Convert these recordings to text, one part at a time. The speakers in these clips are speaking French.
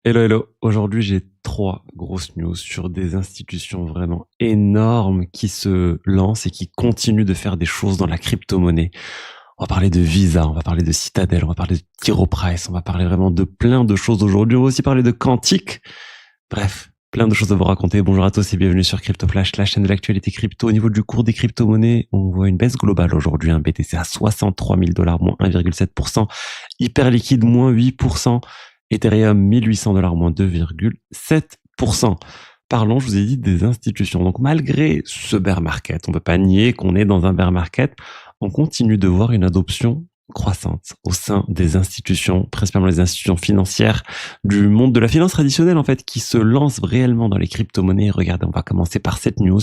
Hello, hello. Aujourd'hui, j'ai 3 grosses news sur des institutions vraiment énormes qui se lancent et qui continuent de faire des choses dans la crypto-monnaie. On va parler de Visa, on va parler de Citadel, on va parler de T. Rowe Price, on va parler vraiment de plein de choses aujourd'hui. On va aussi parler de Quantique. Bref, plein de choses à vous raconter. Bonjour à tous et bienvenue sur Crypto Flash, la chaîne de l'actualité crypto. Au niveau du cours des crypto-monnaies, on voit une baisse globale aujourd'hui. Un BTC à 63 000 $, moins 1,7%. Hyper liquide, moins 8%. Ethereum, 1800 $, moins 2,7%. Parlons, je vous ai dit, des institutions. Donc, malgré ce bear market, on peut pas nier qu'on est dans un bear market, on continue de voir une adoption croissante au sein des institutions, principalement les institutions financières du monde de la finance traditionnelle, en fait, qui se lancent réellement dans les crypto-monnaies. Regardez, on va commencer par cette news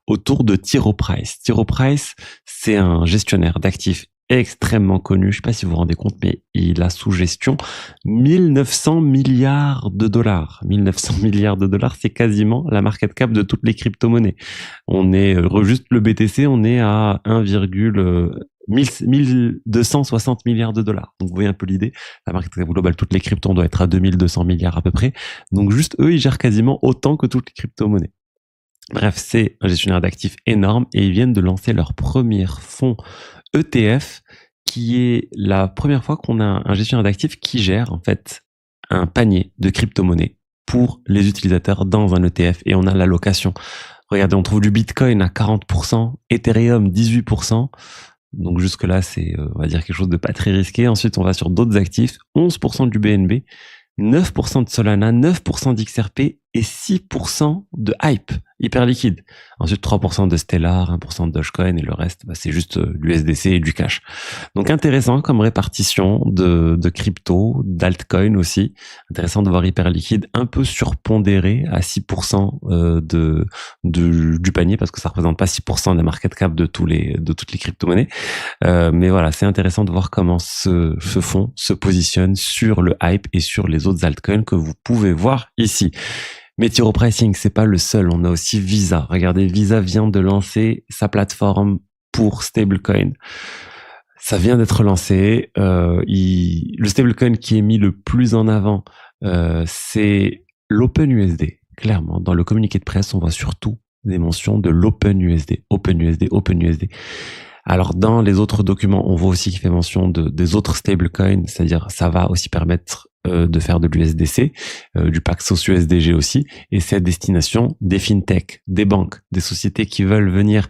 autour de T. Rowe Price. T. Rowe Price, c'est un gestionnaire d'actifs extrêmement connu. Je sais pas si vous vous rendez compte, mais il a sous gestion 1900 milliards de dollars. 1900 milliards de dollars, c'est quasiment la market cap de toutes les crypto-monnaies. On est, juste le BTC, on est à 1260 milliards de dollars. Donc, vous voyez un peu l'idée. La market cap globale, toutes les cryptos, on doit être à 2200 milliards à peu près. Donc, juste eux, ils gèrent quasiment autant que toutes les crypto-monnaies. Bref, c'est un gestionnaire d'actifs énorme et ils viennent de lancer leur premier fonds ETF, qui est la première fois qu'on a un gestionnaire d'actifs qui gère en fait un panier de crypto-monnaies pour les utilisateurs dans un ETF et on a l'allocation. Regardez, on trouve du Bitcoin à 40%, Ethereum 18%. Donc jusque-là, c'est, on va dire, quelque chose de pas très risqué. Ensuite, on va sur d'autres actifs, 11% du BNB, 9% de Solana, 9% d'XRP et 6% de Hype, hyper liquide. Ensuite, 3% de Stellar, 1% de Dogecoin et le reste, c'est juste l'USDC et du cash. Donc intéressant comme répartition de crypto, d'altcoin aussi. Intéressant de voir hyper liquide, un peu surpondéré à 6% du panier parce que ça représente pas 6% des market cap de toutes les crypto-monnaies. Mais voilà, c'est intéressant de voir comment ce fonds se positionne sur le hype et sur les autres altcoins que vous pouvez voir ici. Mais T. Rowe Pricing, c'est pas le seul. On a aussi Visa. Regardez, Visa vient de lancer sa plateforme pour stablecoin. Ça vient d'être lancé. Le stablecoin qui est mis le plus en avant, c'est l'OpenUSD. Clairement, dans le communiqué de presse, on voit surtout des mentions de l'OpenUSD. OpenUSD, OpenUSD. Alors, dans les autres documents, on voit aussi qu'il fait mention des autres stablecoins, c'est-à-dire ça va aussi permettre de faire de l'USDC, du Paxos USDG aussi, et c'est à destination des fintech, des banques, des sociétés qui veulent venir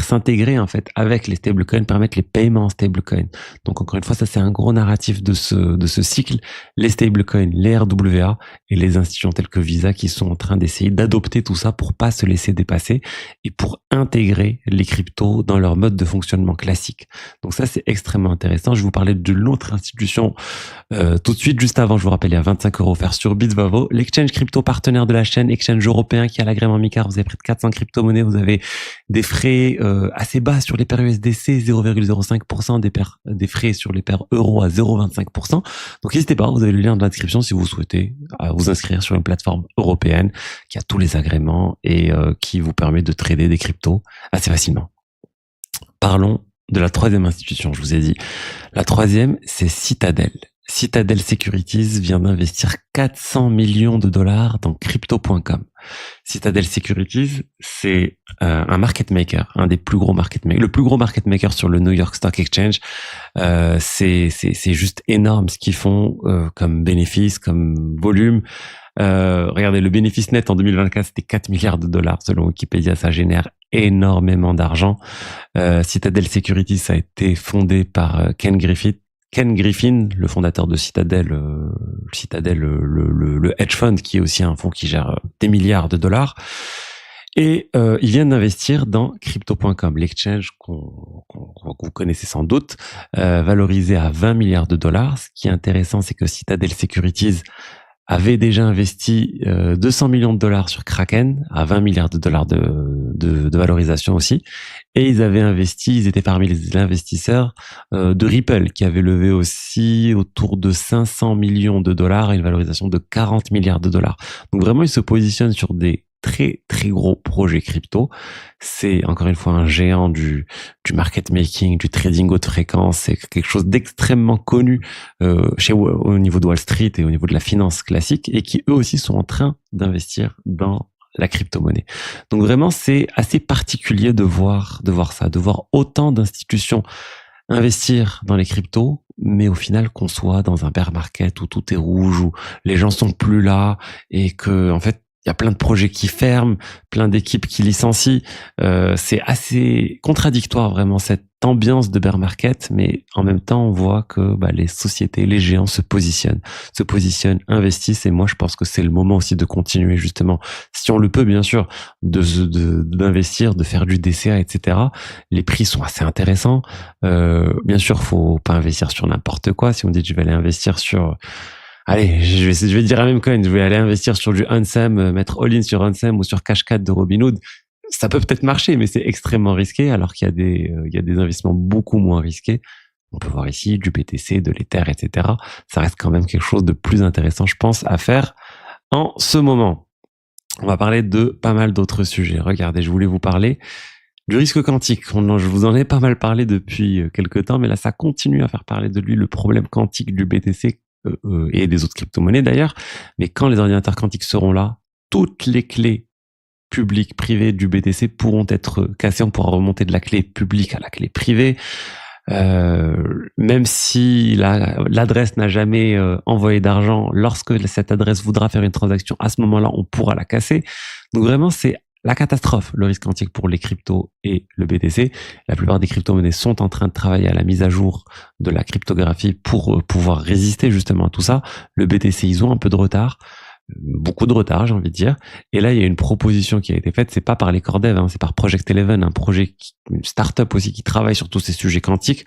s'intégrer en fait avec les stablecoins, permettre les paiements en stablecoin. Donc encore une fois, ça c'est un gros narratif de ce cycle, les stablecoins, les RWA et les institutions telles que Visa qui sont en train d'essayer d'adopter tout ça pour pas se laisser dépasser et pour intégrer les cryptos dans leur mode de fonctionnement classique. Donc ça c'est extrêmement intéressant. Je vais vous parler d'une autre institution tout de suite, juste avant, je vous rappelle, il y a 25 € offerts sur Bitvavo, l'exchange crypto partenaire de la chaîne, exchange européen qui a l'agrément MiCAR. Vous avez près de 400 crypto-monnaies, vous avez des frais assez bas sur les paires USDC, 0,05%, des frais sur les paires euros à 0,25%. Donc n'hésitez pas, vous avez le lien dans la description si vous souhaitez vous inscrire sur une plateforme européenne qui a tous les agréments et qui vous permet de trader des cryptos assez facilement. Parlons de la troisième institution, je vous ai dit. La troisième, c'est Citadel. Citadel Securities vient d'investir 400 millions de dollars dans crypto.com. Citadel Securities, c'est un market maker, un des plus gros market makers, le plus gros market maker sur le New York Stock Exchange. C'est juste énorme ce qu'ils font comme bénéfice, comme volume. Regardez, le bénéfice net en 2024, c'était 4 milliards de dollars selon Wikipédia. Ça génère énormément d'argent. Citadel Securities, ça a été fondé par Ken Griffin, le fondateur de Citadel, le hedge fund, qui est aussi un fonds qui gère des milliards de dollars. Et ils viennent d'investir dans Crypto.com, l'exchange que vous connaissez sans doute, valorisé à 20 milliards de dollars. Ce qui est intéressant, c'est que Citadel Securities avait déjà investi 200 millions de dollars sur Kraken, à 20 milliards de dollars de valorisation aussi. Et ils étaient parmi les investisseurs de Ripple, qui avait levé aussi autour de 500 millions de dollars et une valorisation de 40 milliards de dollars. Donc vraiment, ils se positionnent sur des très très gros projet crypto. C'est encore une fois un géant du market making, du trading haute fréquence. C'est quelque chose d'extrêmement connu au niveau de Wall Street et au niveau de la finance classique, et qui eux aussi sont en train d'investir dans la crypto-monnaie. Donc vraiment, c'est assez particulier de voir ça, de voir autant d'institutions investir dans les cryptos, mais au final qu'on soit dans un bear market où tout est rouge, où les gens sont plus là, et que en fait il y a plein de projets qui ferment, plein d'équipes qui licencient. C'est assez contradictoire vraiment cette ambiance de bear market, mais en même temps on voit que les sociétés, les géants se positionnent, investissent, et moi je pense que c'est le moment aussi de continuer justement, si on le peut bien sûr, d'investir, de faire du DCA, etc. Les prix sont assez intéressants. Bien sûr, faut pas investir sur n'importe quoi. Si on dit que je vais aller investir sur, allez, je vais dire à même coin, je vais aller investir sur du Ansem, mettre all-in sur Ansem ou sur Cashcat de Robinhood. Ça peut peut-être marcher, mais c'est extrêmement risqué, alors qu'il y a des investissements beaucoup moins risqués. On peut voir ici du BTC, de l'Ether, etc. Ça reste quand même quelque chose de plus intéressant, je pense, à faire en ce moment. On va parler de pas mal d'autres sujets. Regardez, je voulais vous parler du risque quantique. Je vous en ai pas mal parlé depuis quelques temps, mais là, ça continue à faire parler de lui, le problème quantique du BTC et des autres crypto-monnaies d'ailleurs. Mais quand les ordinateurs quantiques seront là, toutes les clés publiques, privées du BTC pourront être cassées. On pourra remonter de la clé publique à la clé privée. Même si l'adresse n'a jamais envoyé d'argent, lorsque cette adresse voudra faire une transaction, à ce moment-là, on pourra la casser. Donc vraiment, c'est la catastrophe, le risque quantique pour les cryptos et le BTC. La plupart des crypto-monnaies sont en train de travailler à la mise à jour de la cryptographie pour pouvoir résister justement à tout ça. Le BTC, ils ont un peu de retard. Beaucoup de retard, j'ai envie de dire. Et là, il y a une proposition qui a été faite. C'est pas par les core devs, c'est par Project Eleven, une start-up aussi qui travaille sur tous ces sujets quantiques.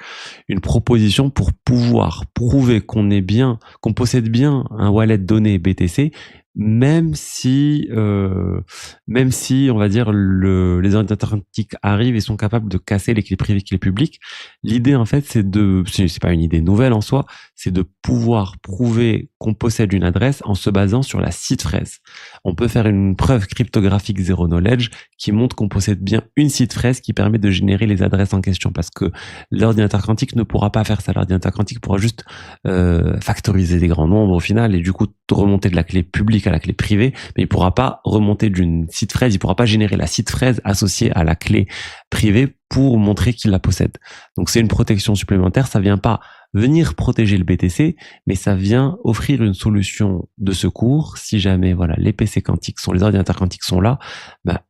Une proposition pour pouvoir prouver qu'on possède bien un wallet donné BTC, même si on va dire les ordinateurs quantiques arrivent et sont capables de casser les clés privées et les clés publiques. L'idée en fait, c'est pas une idée nouvelle en soi, c'est de pouvoir prouver qu'on possède une adresse en se basant sur la seed phrase. On peut faire une preuve cryptographique zero knowledge qui montre qu'on possède bien une seed phrase qui permet de générer les adresses en question, parce que l'ordinateur quantique ne pourra pas faire ça. L'ordinateur quantique pourra juste factoriser des grands nombres au final, et du coup remonter de la clé publique à la clé privée, mais il pourra pas remonter d'une seed phrase, il pourra pas générer la seed phrase associée à la clé privée pour montrer qu'il la possède. Donc c'est une protection supplémentaire, ça vient pas venir protéger le BTC, mais ça vient offrir une solution de secours. Si jamais les PC quantiques les ordinateurs quantiques sont là,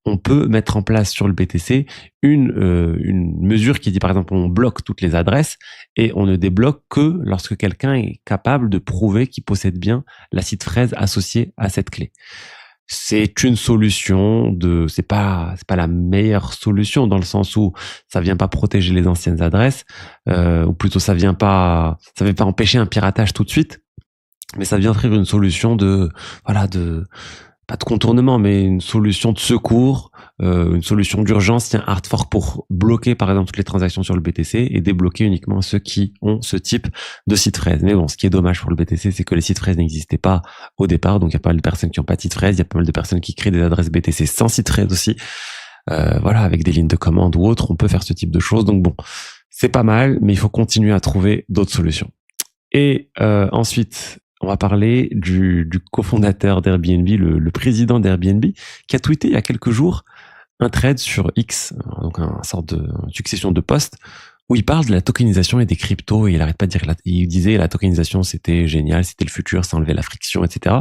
on peut mettre en place sur le BTC une mesure qui dit par exemple on bloque toutes les adresses et on ne débloque que lorsque quelqu'un est capable de prouver qu'il possède bien la seed phrase associée à cette clé. C'est une solution c'est pas la meilleure solution, dans le sens où ça vient pas protéger les anciennes adresses, ou plutôt ça vient pas empêcher un piratage tout de suite, mais ça vient offrir une solution pas de contournement, mais une solution de secours, une solution d'urgence. Il y a un hard fork pour bloquer par exemple toutes les transactions sur le BTC et débloquer uniquement ceux qui ont ce type de seed phrase. Mais bon, ce qui est dommage pour le BTC, c'est que les seed phrases n'existaient pas au départ, donc il y a pas mal de personnes qui n'ont pas de seed phrase, il y a pas mal de personnes qui créent des adresses BTC sans seed phrase aussi. Avec des lignes de commande ou autres, on peut faire ce type de choses. Donc bon, c'est pas mal, mais il faut continuer à trouver d'autres solutions. Et ensuite, on va parler du cofondateur d'Airbnb, le président d'Airbnb, qui a tweeté il y a quelques jours un thread sur X, donc une sorte de succession de posts, où il parle de la tokenisation et des cryptos, et il arrête pas de dire, il disait la tokenisation c'était génial, c'était le futur, ça enlevait la friction, etc.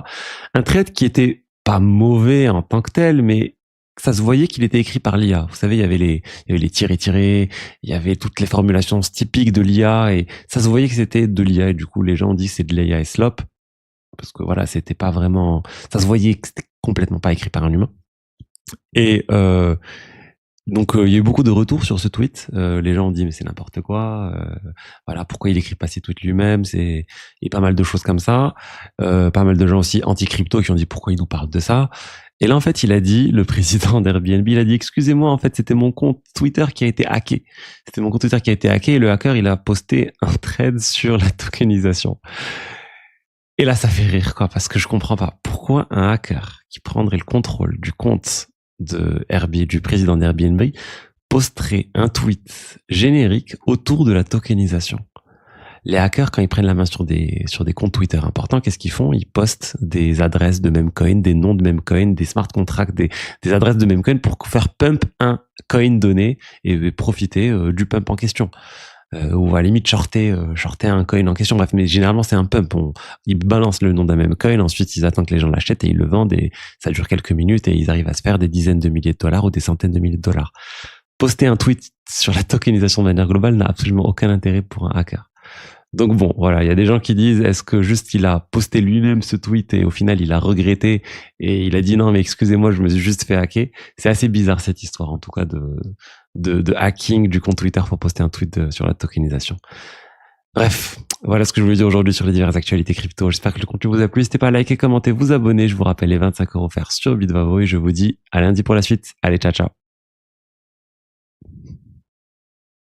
Un thread qui était pas mauvais en tant que tel, mais ça se voyait qu'il était écrit par l'IA. Vous savez, il y avait les tirés, il y avait toutes les formulations typiques de l'IA, et ça se voyait que c'était de l'IA, et du coup les gens ont dit que c'est de l'IA et slop, parce que c'était pas vraiment, ça se voyait que c'était complètement pas écrit par un humain. Et donc il y a eu beaucoup de retours sur ce tweet. Les gens ont dit mais c'est n'importe quoi. Pourquoi il écrit pas ses tweets lui-même, et pas mal de choses comme ça. Pas mal de gens aussi anti-crypto qui ont dit pourquoi il nous parle de ça. Et là en fait il a dit, le président d'Airbnb, il a dit excusez-moi, en fait c'était mon compte Twitter qui a été hacké. C'était mon compte Twitter qui a été hacké, et le hacker il a posté un thread sur la tokenisation. Et là, ça fait rire, parce que je comprends pas. pourquoi un hacker qui prendrait le contrôle du compte de Airbnb, du président d'Airbnb, posterait un tweet générique autour de la tokenisation? Les hackers, quand ils prennent la main sur des comptes Twitter importants, qu'est-ce qu'ils font? Ils postent des adresses de memecoin, des noms de memecoin, des smart contracts, des adresses de memecoin pour faire pump un coin donné et profiter du pump en question. Ou à la limite shorter un coin en question. Bref, mais généralement c'est un pump. Ils balancent le nom d'un memecoin, ensuite ils attendent que les gens l'achètent et ils le vendent et ça dure quelques minutes et ils arrivent à se faire des dizaines de milliers de dollars ou des centaines de milliers de dollars. Poster un tweet sur la tokenisation de manière globale n'a absolument aucun intérêt pour un hacker. Donc bon, voilà, il y a des gens qui disent, est-ce que juste il a posté lui-même ce tweet et au final il a regretté et il a dit non mais excusez-moi, je me suis juste fait hacker. C'est assez bizarre cette histoire en tout cas de hacking du compte Twitter pour poster un tweet sur la tokenisation. Bref, voilà ce que je voulais dire aujourd'hui sur les diverses actualités crypto. J'espère que le contenu vous a plu. N'hésitez pas à liker, commenter, vous abonner. Je vous rappelle les 25 € offerts sur Bitvavo et je vous dis à lundi pour la suite. Allez, ciao ciao.